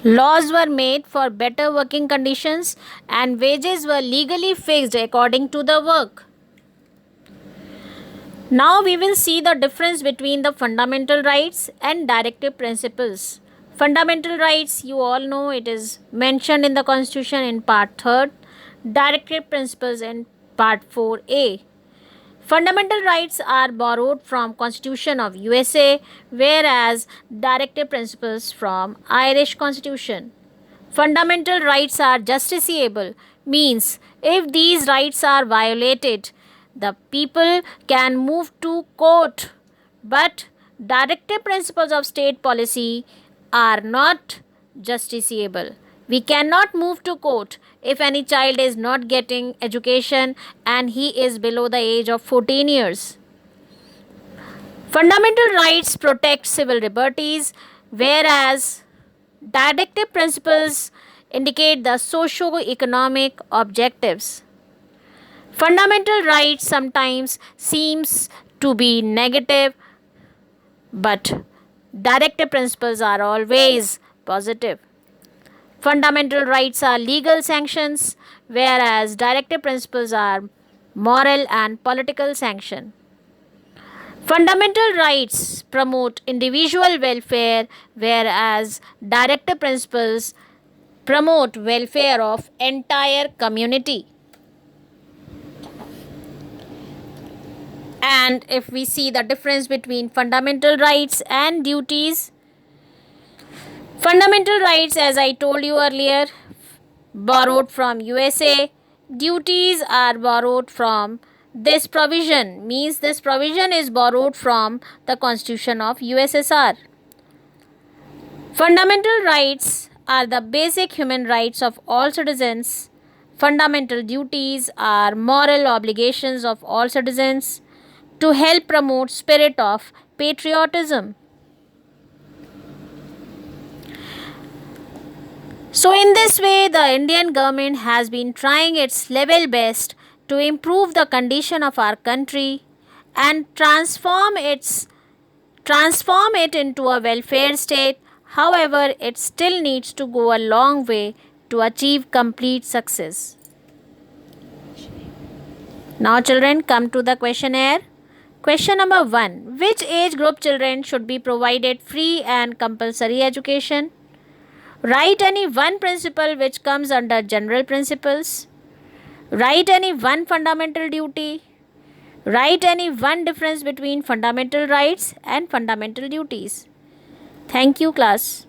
Laws were made for better working conditions and wages were legally fixed according to the work. Now we will see the difference between the fundamental rights and directive principles. Fundamental rights, you all know, it is mentioned in the Constitution in part 3rd, directive principles in part 4a. Fundamental rights are borrowed from Constitution of USA, whereas directive principles from Irish Constitution. Fundamental rights are justiciable, means if these rights are violated, the people can move to court. But directive principles of state policy are not justiciable. We cannot move to court if any child is not getting education and he is below the age of 14 years. Fundamental rights protect civil liberties, whereas directive principles indicate the socio-economic objectives. Fundamental rights sometimes seems to be negative, but directive principles are always positive. Fundamental rights are legal sanctions, whereas directive principles are moral and political sanction. Fundamental rights promote individual welfare, whereas directive principles promote welfare of entire community. And if we see the difference between fundamental rights and duties, fundamental rights, as I told you earlier, borrowed from USA. Duties are borrowed from this provision, means this provision is borrowed from the Constitution of USSR. Fundamental rights are the basic human rights of all citizens. Fundamental duties are moral obligations of all citizens to help promote spirit of patriotism. So in this way, the Indian government has been trying its level best to improve the condition of our country and transform it into a welfare state. However, it still needs to go a long way to achieve complete success. Now children, come to the questionnaire. Question number 1. Which age group children should be provided free and compulsory education? Write any one principle which comes under general principles. Write any one fundamental duty. Write any one difference between fundamental rights and fundamental duties. Thank you, class.